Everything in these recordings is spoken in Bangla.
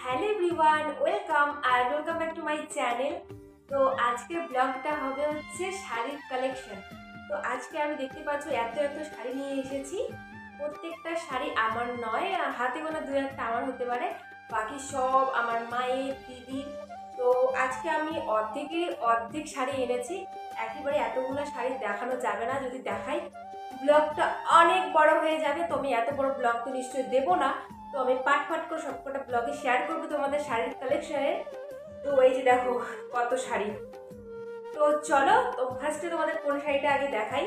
Hello everyone, welcome back to my channel. তো আজকের ব্লগটা হবে হচ্ছে শাড়ির কালেকশন। তো আজকে আমি দেখতে পাচ্ছ এত এত শাড়ি নিয়ে এসেছি। প্রত্যেকটা শাড়ি আমার নয়, হাতে গোনা দু একটা আমার হতে পারে, বাকি সব আমার মায়ের, দিদির। তো আজকে আমি অর্ধেক শাড়ি এনেছি। একেবারে এতগুলো শাড়ি দেখানো যাবে না, যদি দেখাই ব্লগটা অনেক বড় হয়ে যাবে। তো আমি এত বড় ব্লগ তো নিশ্চয়ই দেবো না। তো আমি পাট করে সবকটা ব্লগে শেয়ার করবো তোমাদের শাড়ির কালেকশনের। তো এই যে দেখো কত শাড়ি। তো চলো, তো ফার্স্টে তোমাদের কোন শাড়িটা আগে দেখাই।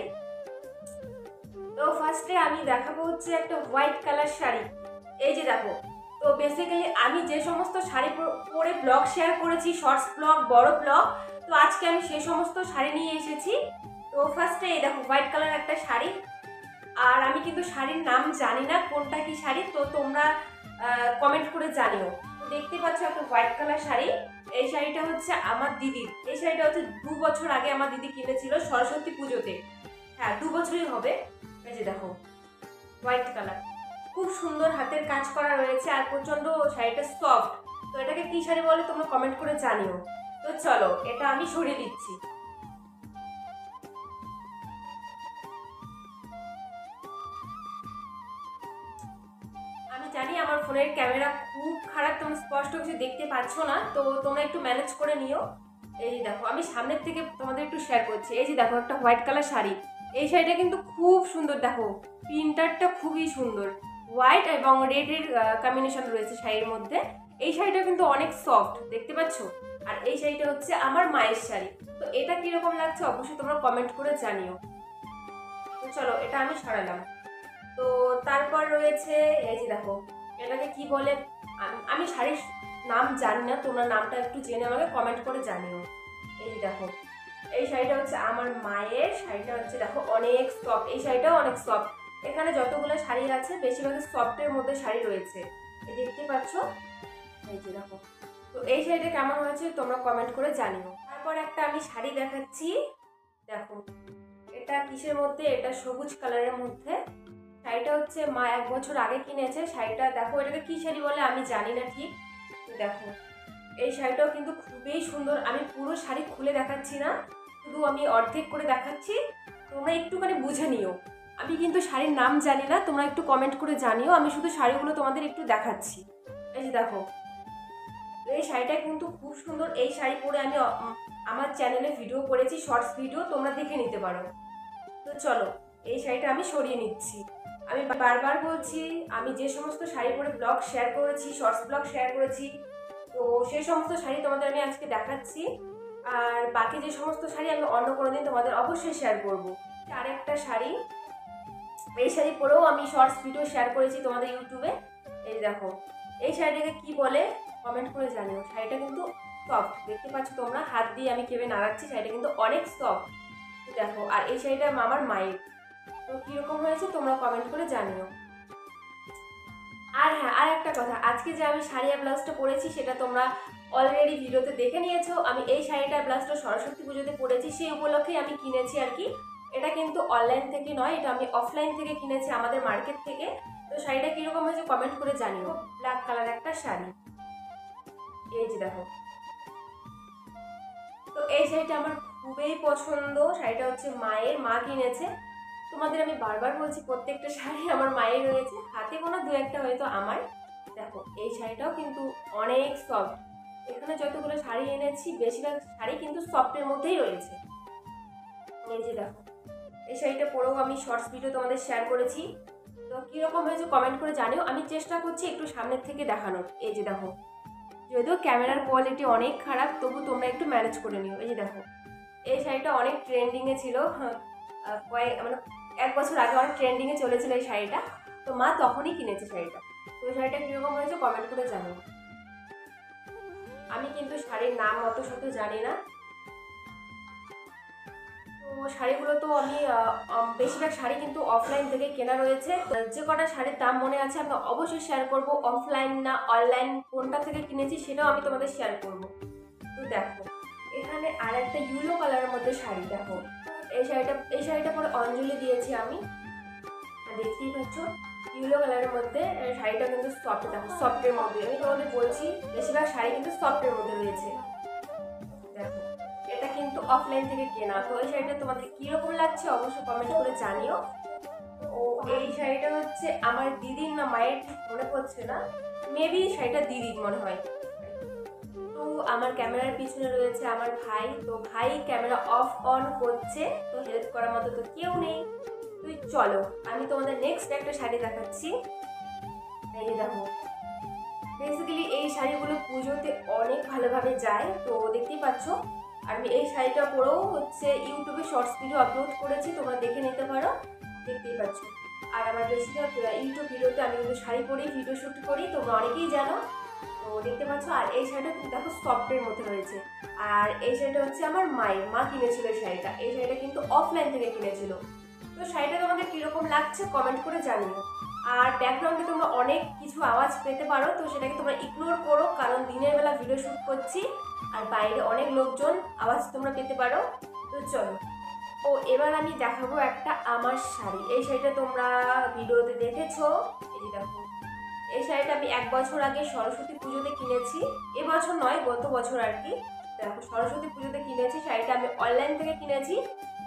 তো ফার্স্টে আমি দেখাবো হচ্ছে একটা হোয়াইট কালার শাড়ি। এই যে দেখো। তো বেসিক্যালি আমি যে সমস্ত শাড়ি পরে ব্লগ শেয়ার করেছি, শর্টস ব্লগ, বড় ব্লগ, তো আজকে আমি সেই সমস্ত শাড়ি নিয়ে এসেছি। তো ফার্স্টে এই দেখো হোয়াইট কালার একটা শাড়ি। আর আমি কিন্তু শাড়ির নাম জানি না কোনটা কি শাড়ি, তো তোমরা কমেন্ট করে জানিও। তো দেখতে পাচ্ছ একটা হোয়াইট কালার শাড়ি। এই শাড়িটা হচ্ছে আমার দিদির। এই শাড়িটা হচ্ছে 2 বছর আগে আমার দিদি কিনেছিল সরস্বতী পুজোতে। হ্যাঁ, 2 বছরই হবে। এই যে দেখো হোয়াইট কালার, খুব সুন্দর হাতের কাজ করা রয়েছে আর প্রচন্ড শাড়িটা সফট। তো এটাকে কি শাড়ি বলে তোমরা কমেন্ট করে জানিও। তো চলো, এটা আমি সরিয়ে দিচ্ছি। আমি জানি আমার ফোনের ক্যামেরা খুব খারাপ, তোমরা স্পষ্ট কিছু দেখতে পাচ্ছ না, তো তোমরা একটু ম্যানেজ করে নিও। এই দেখো আমি সামনের থেকে তোমাদের একটু শেয়ার করছি। এই যে দেখো একটা হোয়াইট কালার শাড়ি। এই শাড়িটা কিন্তু খুব সুন্দর, দেখো প্রিন্টারটা খুবই সুন্দর, হোয়াইট এবং রেডের কম্বিনেশন রয়েছে শাড়ির মধ্যে। এই শাড়িটা কিন্তু অনেক সফট, দেখতে পাচ্ছ। আর এই শাড়িটা হচ্ছে আমার মায়ের শাড়ি। তো এটা কিরকম লাগছে অবশ্যই তোমরা কমেন্ট করে জানিও। তো চলো, এটা আমি সরালাম। তো তারপর রয়েছে এই যে দেখো, এটাকে কি বলে আমি শাড়ির নাম জানি না, তোমরা নামটা একটু জেনে আমাকে কমেন্ট করে জানিও। এই যে দেখো, এই শাড়িটা হচ্ছে আমার মায়ের। শাড়িটা হচ্ছে দেখো অনেক সফট, এই শাড়িটাও অনেক সফট। এখানে যতগুলো শাড়ি আছে বেশিরভাগই সফটের মধ্যে শাড়ি রয়েছে, এই দেখতে পাচ্ছ। এই যে দেখো, তো এই শাড়িটা কেমন হয়েছে তোমরা কমেন্ট করে জানিও। তারপর একটা আমি শাড়ি দেখাচ্ছি, দেখো এটা কিসের মধ্যে, এটা সবুজ কালারের মধ্যে। শাড়িটা হচ্ছে মা 1 বছর আগে কিনেছে। শাড়িটা দেখো, এটাকে কি শাড়ি বলে আমি জানি না ঠিক। দেখো এই শাড়িটাও কিন্তু খুবই সুন্দর। আমি পুরো শাড়ি খুলে দেখাচ্ছি না, শুধু আমি অর্ধেক করে দেখাচ্ছি, তোমরা একটুখানি বুঝে নিও। আমি কিন্তু শাড়ির নাম জানি না, তোমরা একটু কমেন্ট করে জানিও। আমি শুধু শাড়িগুলো তোমাদের একটু দেখাচ্ছি। এই যে দেখো, এই শাড়িটা কিন্তু খুব সুন্দর। এই শাড়ি পরে আমি আমার চ্যানেলে ভিডিও করেছি, শর্টস ভিডিও, তোমরা দেখে নিতে পারো। তো চলো, এই শাড়িটা আমি সরিয়ে নিচ্ছি। আমি বারবার বলছি, আমি যে সমস্ত শাড়ি পরে ব্লগ শেয়ার করেছি, শর্টস ব্লগ শেয়ার করেছি, তো সেই সমস্ত শাড়ি তোমাদের আমি আজকে দেখাচ্ছি। আর বাকি যে সমস্ত শাড়ি আমি অন্য কোনো দিন তোমাদের অবশ্যই শেয়ার করব। আর একটা শাড়ি, এই শাড়ি পরেও আমি শর্টস ভিডিও শেয়ার করেছি তোমাদের ইউটিউবে। এই দেখো, এই শাড়িটাকে কি বলে কমেন্ট করে জানিও। শাড়িটা কিন্তু সফট, দেখতে পাচ্ছ তোমরা, হাত দিয়ে আমি কেবে নাড়াচ্ছি, শাড়িটা কিন্তু অনেক সফট। দেখো, আর এই শাড়িটা আমার মায়ের। তো কিরকম হয়েছে তোমরা কমেন্ট করে জানিও। আর হ্যাঁ, আর একটা কথা, আজকে যে আমি শাড়ি আর ব্লাউজটা পরেছি সেটা তোমরা অলরেডি ভিডিওতে দেখে নিয়েছো। আমি এই শাড়িটার ব্লাউজটা সরস্বতী পুজোতে পরেছি, সেই উপলক্ষেই আমি কিনেছি আর কি। এটা কিন্তু অনলাইন থেকে নয়, এটা আমি অফলাইন থেকে কিনেছি, আমাদের মার্কেট থেকে। তো শাড়িটা কিরকম হয়েছে কমেন্ট করে জানিও। ব্ল্যাক কালার একটা শাড়ি, এই যে দেখো। তো এই শাড়িটা আমার খুবই পছন্দ। শাড়িটা হচ্ছে মায়ের, মা কিনেছে। তোমাদের আমি বারবার বলছি প্রত্যেকটা শাড়ি আমার মায়ের রয়েছে, হাতে গোনা দু একটা হয়তো আমার। দেখো এই শাড়িটাও কিন্তু অনেক সফট। এখানে যতগুলো শাড়ি এনেছি বেশিরভাগ শাড়ি কিন্তু সফটের মধ্যেই রয়েছে। এই যে দেখো, এই শাড়িটা পরেও আমি শর্টস ভিডিও তোমাদের শেয়ার করেছি। তো কীরকম হয়েছে কমেন্ট করে জানিও। আমি চেষ্টা করছি একটু সামনের থেকে দেখানোর। এই যে দেখো, যদিও ক্যামেরার কোয়ালিটি অনেক খারাপ, তবু তোমরা একটু ম্যানেজ করে নিও। এই যে দেখো, এই শাড়িটা অনেক ট্রেন্ডিংয়ে ছিল, মানে 1 বছর আগে অনেক ট্রেন্ডিংয়ে চলেছিল এই শাড়িটা। তো মা তখনই কিনেছে শাড়িটা। তো এই শাড়িটা কীরকম হয়েছে কমেন্ট করে জানাবো। আমি কিন্তু শাড়ির নাম অত শত জানি না। তো শাড়িগুলো তো আমি বেশিরভাগ শাড়ি কিন্তু অফলাইন থেকে কেনা রয়েছে। যে কটা শাড়ির দাম মনে আছে আমি অবশ্যই শেয়ার করব। অফলাইন না অনলাইন কোনটা থেকে কিনেছি সেটাও আমি তোমাদের শেয়ার করব। তো দেখো, এখানে আর একটা ইয়েলো কালারের মধ্যে শাড়ি। দেখো এই শাড়িটা পরে অঞ্জলি দিয়েছি আমি, দেখতেই পাচ্ছ। ইয়েলো কালারের মধ্যে। শাড়িটা কিন্তু সফট, দেখো সফটের মধ্যে। আমি তোমাদের বলছি বেশিরভাগ শাড়ি কিন্তু সফটের মধ্যে রয়েছে। দেখো এটা কিন্তু অফলাইন থেকে কেনা। তো এই শাড়িটা তোমাদের কিরকম লাগছে অবশ্যই কমেন্ট করে জানিও। ও এই শাড়িটা হচ্ছে আমার দিদির না মায়ের, ঠিক মনে পড়ছে না, মেবি শাড়িটা দিদির মনে হয়। তো আমার ক্যামেরার পিছনে রয়েছে আমার ভাই। তো ভাই ক্যামেরা অফ অন করছে, তো হেল্প করার মতো তো কেউ নেই। তুই চলো আমি তোমাদের নেক্সট একটা শাড়ি দেখাচ্ছি। এই দেখো বেসিক্যালি এই শাড়িগুলো পুজোতে অনেক ভালোভাবে যায়, তো দেখতেই পাচ্ছ। আর আমি এই শাড়িটা পরেও হচ্ছে ইউটিউবে শর্টস ভিডিও আপলোড করেছি, তোমরা দেখে নিতে পারো, দেখতেই পাচ্ছ। আর আমার বেশিরভাগ ইউটিউব ভিডিওতে আমি কিন্তু শাড়ি পরেই ভিডিও শ্যুট করি, তোমরা অনেকেই জানো, তো দেখতে পাচ্ছ। আর এই শাড়িটা কিন্তু দেখো সফটের মধ্যে রয়েছে। আর এই শাড়িটা হচ্ছে আমার মায়ের, মা কিনেছিল এই শাড়িটা। এই শাড়িটা কিন্তু অফলাইন থেকে কিনেছিল। তো শাড়িটা তোমাদের কিরকম লাগছে কমেন্ট করে জানিও। আর ব্যাকগ্রাউন্ডে তোমরা অনেক কিছু আওয়াজ পেতে পারো, তো সেটাকে তোমরা ইগনোর করো, কারণ দিনের বেলা ভিডিও শ্যুট করছি আর বাইরে অনেক লোকজন, আওয়াজ তোমরা পেতে পারো। তো চলো, ও এবার আমি দেখাবো একটা আমার শাড়ি। এই শাড়িটা তোমরা ভিডিওতে দেখেছো, এই যে দেখো। এই শাড়িটা আমি 1 বছর আগে সরস্বতী পুজোতে কিনেছি, এবছর নয় গত বছর আর কি। দেখো সরস্বতী পুজোতে কিনেছি শাড়িটা, আমি অনলাইন থেকে কিনেছি।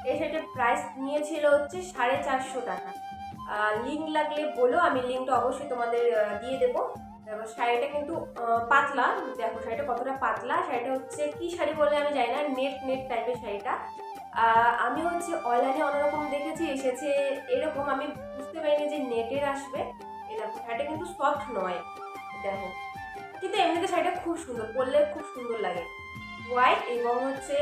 এই শাড়িটার প্রাইস নিয়েছিল হচ্ছে 450 টাকা। লিঙ্ক লাগলে বলো, আমি লিঙ্কটা অবশ্যই তোমাদের দিয়ে দেবো। দেখো শাড়িটা কিন্তু পাতলা, দেখো শাড়িটা কতটা পাতলা। শাড়িটা হচ্ছে কি শাড়ি বলে আমি জানি না, নেট নেট টাইপের শাড়িটা। আমি হচ্ছে অনলাইনে অন্যরকম দেখেছি, এসেছে এরকম, আমি বুঝতে পারিনি যে নেটের আসবে। এই দেখো শাড়িটা কিন্তু সফট নয়, দেখো কিন্তু এমনিতে শাড়িটা খুব সুন্দর, পরলে খুব সুন্দর লাগে। হোয়াইট এবং হচ্ছে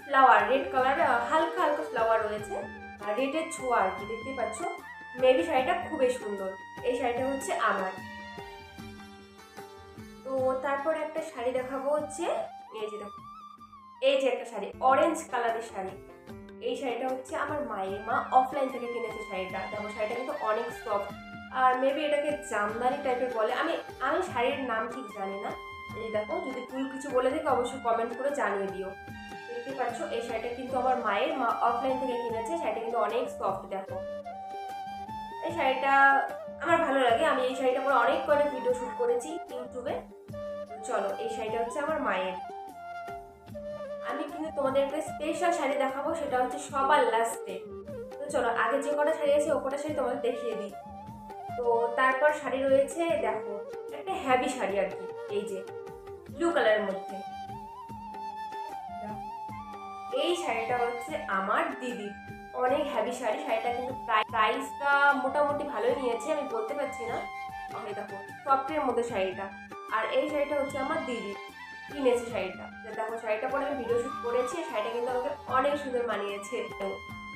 ফ্লাওয়ার, রেড কালার, হালকা হালকা ফ্লাওয়ার রয়েছে, আর রেডের ছোঁয়া আর কি, দেখতেই পাচ্ছ। মেবি শাড়িটা খুবই সুন্দর। এই শাড়িটা হচ্ছে আমার। তো তারপর একটা শাড়ি দেখাবো হচ্ছে, এই যে দেখো, এই যে একটা শাড়ি অরেঞ্জ কালারের শাড়ি। এই শাড়িটা হচ্ছে আমার মায়ের, মা অফলাইন থেকে কিনেছে শাড়িটা। দেখো শাড়িটা কিন্তু অনেক সফট, আর মেবি এটাকে জামদানি টাইপের বলে। আমি আমি শাড়ির নাম ঠিক জানি না। এই দেখো, যদি ভুল কিছু বলে থাকে অবশ্যই কমেন্ট করে জানিয়ে দিও। দেখতে পাচ্ছ এই শাড়িটা কিন্তু আমার মায়ের, মা অফলাইন থেকে কিনেছে। শাড়িটা কিন্তু অনেক সফট, দেখো এই শাড়িটা আমার ভালো লাগে। আমি এই শাড়িটা পরে অনেক কয়েক ভিডিও শ্যুট করেছি ইউটিউবে। চলো এই শাড়িটা হচ্ছে আমার মায়ের। আমি কিন্তু তোমাদের একটা স্পেশাল শাড়ি দেখাবো, সেটা হচ্ছে সবার লাস্টে। তো চলো আগে যে কটা শাড়ি আছে ও কটা শাড়ি তোমাদের দেখিয়ে দিই। তো তারপর শাড়ি রয়েছে, দেখো একটা হ্যাভি শাড়ি আর কি, এই যে ব্লু কালারের মধ্যে। এই শাড়িটা হচ্ছে আমার দিদি, অনেক হ্যাভি শাড়ি। শাড়িটা কিন্তু প্রাইসটা মোটামুটি ভালোই নিয়েছে, আমি বলতে পারছি না। এই দেখো সফটের মধ্যে শাড়িটা। আর এই শাড়িটা হচ্ছে আমার দিদি কিনেছে শাড়িটা। দেখো শাড়িটা পরে আমি ভিডিও শ্যুট করেছি, শাড়িটা কিন্তু আমাকে অনেক সুন্দর মানিয়েছে।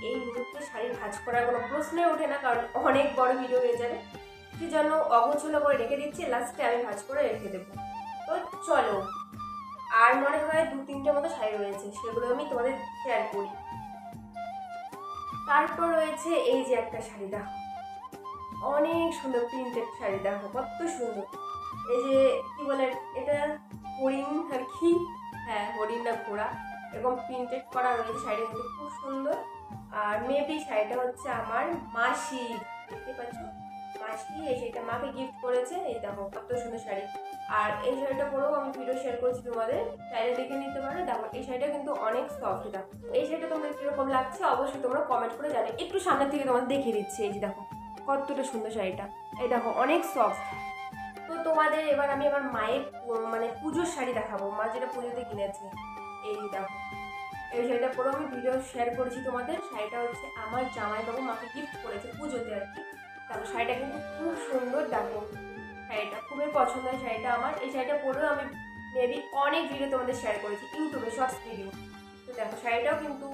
এই মুহূর্তে শাড়ি ভাঁজ করার কোনো প্রশ্নই ওঠে না, কারণ অনেক বড় ভিডিও হয়ে যাবে। সেজন্য অগোছলো করে রেখে দিচ্ছি, লাস্টে আমি ভাঁজ করে রেখে দেবো। তো চলো, আর মনে হয় 2-3টে মতো শাড়ি রয়েছে, সেগুলো আমি তোমাদের শেয়ার করি। তারপর রয়েছে এই যে একটা শাড়ি, দেখো অনেক সুন্দর প্রিন্টেড শাড়ি, দেখো কত সুন্দর। এই যে কি বলে এটা, হরিণ আর কি, হ্যাঁ হরিণ না ঘোড়া, এরকম প্রিন্টেড করা রয়েছে। শাড়িটা কিন্তু খুব সুন্দর। আর মেবি শাড়িটা হচ্ছে আমার মাসি, দেখতে পাচ্ছ মাসি এই শাড়িটা মাকে গিফট করেছে। এই দেখো কত সুন্দর শাড়ি। আর এই শাড়িটা পরেও আমি ভিডিও শেয়ার করেছি, তোমাদের চাইলে দেখে নিতে পারো। দেখো এই শাড়িটা কিন্তু অনেক সফট। দেখো এই শাড়িটা তোমাদের কিরকম লাগছে অবশ্যই তোমরা কমেন্ট করে জানো। একটু সামনের থেকে তোমাদের দেখিয়ে দিচ্ছি, এই যে দেখো কতটা সুন্দর শাড়িটা, এই দেখো অনেক সফট। তো তোমাদের এবার আমি আমার মায়ের মানে পুজোর শাড়ি দেখাবো, মা যেটা পুজোতে কিনেছে। এই দেখো এই শাড়িটা পরেও আমি ভিডিও শেয়ার করেছি তোমাদের। শাড়িটা হচ্ছে আমার জামাইবাবু মাকে গিফট করেছে পুজোতে আর কি। দেখো শাড়িটা কিন্তু খুব সুন্দর, দেখো শাড়িটা খুবই পছন্দের শাড়িটা আমার। এই শাড়িটা পরেও আমি মেবি অনেক ভিডিও তোমাদের শেয়ার করেছি ইউটিউবে শর্টস ভিডিও। তো দেখো শাড়িটাও কিন্তু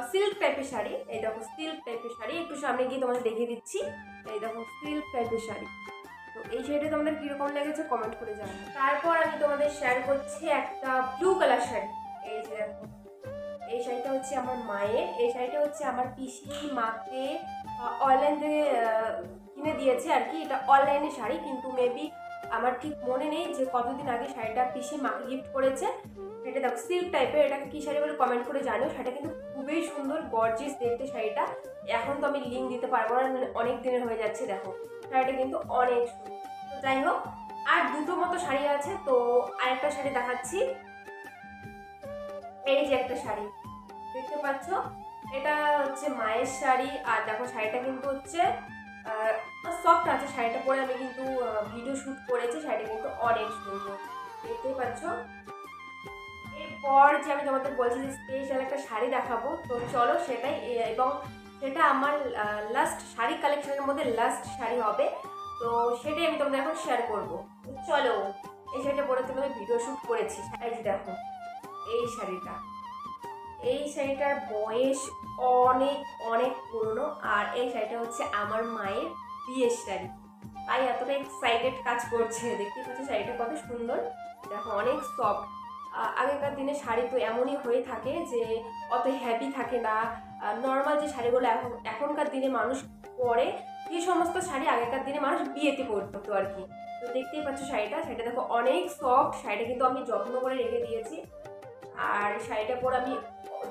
সিল্ক টাইপের শাড়ি। এই দেখো সিল্ক টাইপের শাড়ি, একটু সামনে গিয়ে তোমাদের দেখিয়ে দিচ্ছি। এই দেখো সিল্ক টাইপের শাড়ি। তো এই শাড়িটা তোমাদের কীরকম লেগেছে কমেন্ট করে জানাও। তারপর আমি তোমাদের শেয়ার করছি একটা ব্লু কালার শাড়ি। এই যে দেখো এই শাড়িটা হচ্ছে আমার মায়ের। এই শাড়িটা হচ্ছে আমার পিসি মাকে অনলাইন থেকে কিনে দিয়েছে আর কি। এটা অনলাইনে শাড়ি, কিন্তু মেবি আমার ঠিক মনে নেই যে কতদিন আগে শাড়িটা পিসি মাকে গিফট করেছে। এটা দেখো সিল্ক টাইপের, এটাকে কি শাড়ি বলে কমেন্ট করে জানিও। শাড়িটা কিন্তু খুবই সুন্দর, গর্জিয়াস দেখতে শাড়িটা। এখন তো আমি লিঙ্ক দিতে পারবো না, অনেক দিনের হয়ে যাচ্ছে। দেখো শাড়িটা কিন্তু অনেক সুন্দর। তো যাই হোক, আর দুটো মতো শাড়ি আছে, তো আরেকটা শাড়ি দেখাচ্ছি। এই যে একটা শাড়ি দেখতে পাচ্ছ, এটা হচ্ছে মায়ের শাড়ি। আর দেখো শাড়িটা কিন্তু হচ্ছে সফট আছে। শাড়িটা পরে আমি কিন্তু ভিডিও শ্যুট করেছি। শাড়িটা কিন্তু অনেক সুন্দর, দেখতেই পাচ্ছ। এরপর যে আমি তোমাদের বলছি যে স্পেশাল একটা শাড়ি দেখাবো, তো চলো সেটাই, এবং সেটা আমার লাস্ট শাড়ি কালেকশনের মধ্যে লাস্ট শাড়ি হবে। তো সেটাই আমি তোমাদের এখন শেয়ার করবো। চলো, এই শাড়িটা পরে তোমাদের ভিডিও শ্যুট করেছি। এই যে দেখো এই শাড়িটা, এই শাড়িটার বয়স অনেক অনেক পুরনো। আর এই শাড়িটা হচ্ছে আমার মায়ের বিয়ের শাড়ি, তাই এতটা এক্সাইটেড কাজ করছে। দেখতে পাচ্ছ শাড়িটা কত সুন্দর, দেখো অনেক সফট। আগেকার দিনে শাড়ি তো এমনই হয়ে থাকে যে অত হ্যাভি থাকে না। নর্মাল যে শাড়িগুলো এখনকার দিনে মানুষ পরে, এই সমস্ত শাড়ি আগেকার দিনে মানুষ বিয়েতে পরতো আর কি। তো দেখতেই পাচ্ছ শাড়িটা দেখো অনেক সফট। শাড়িটা কিন্তু আমি যত্ন করে রেখে দিয়েছি। আর শাড়িটা পরে আমি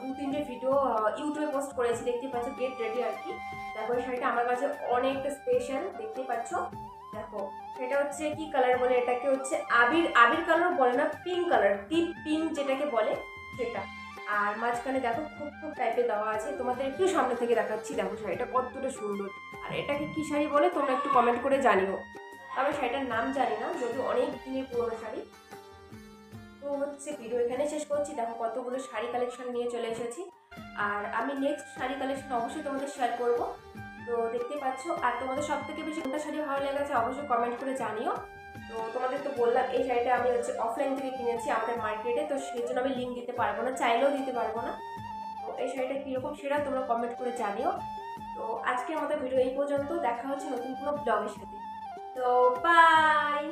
2-3টে ভিডিও ইউটিউবে পোস্ট করেছি, দেখতে পাচ্ছ গেট রেডি আর কি। দেখো এই শাড়িটা আমার কাছে অনেকটা স্পেশাল, দেখতে পাচ্ছ। দেখো সেটা হচ্ছে কি কালার বলে, এটাকে হচ্ছে আবির আবির কালার বলে না, পিঙ্ক কালার, ডিপ পিঙ্ক যেটাকে বলে সেটা। আর মাঝখানে দেখো খুব খুব টাইপের দেওয়া আছে। তোমাদের একটু সামনে থেকে দেখাচ্ছি, দেখো শাড়িটা কতটা সুন্দর। আর এটাকে কি শাড়ি বলে তোমরা একটু কমেন্ট করে জানিও। আমি শাড়িটার নাম জানি না, যদিও অনেক দিনের পুরোনো শাড়ি। তো হচ্ছে ভিডিও এখানে শেষ করছি। দেখো কতগুলো শাড়ি কালেকশন নিয়ে চলে এসেছি। আর আমি নেক্সট শাড়ি কালেকশন অবশ্যই তোমাদের শেয়ার করব। তো দেখতে পাচ্ছ। আর তোমাদের সব থেকে বেশি কোনটা শাড়ি ভালো লেগেছে অবশ্যই কমেন্ট করে জানিও। তো তোমাদের তো বললাম এই শাড়িটা আমি হচ্ছে অফলাইন থেকে কিনেছি আমাদের মার্কেটে, তো সেই জন্য আমি লিঙ্ক দিতে পারবো না, চাইলেও দিতে পারবো না। তো এই শাড়িটা কীরকম সেটা তোমরা কমেন্ট করে জানিও। তো আজকে আমাদের ভিডিও এই পর্যন্ত, দেখা হচ্ছে নতুন কোনো ব্লগের সাথে। তো বাই।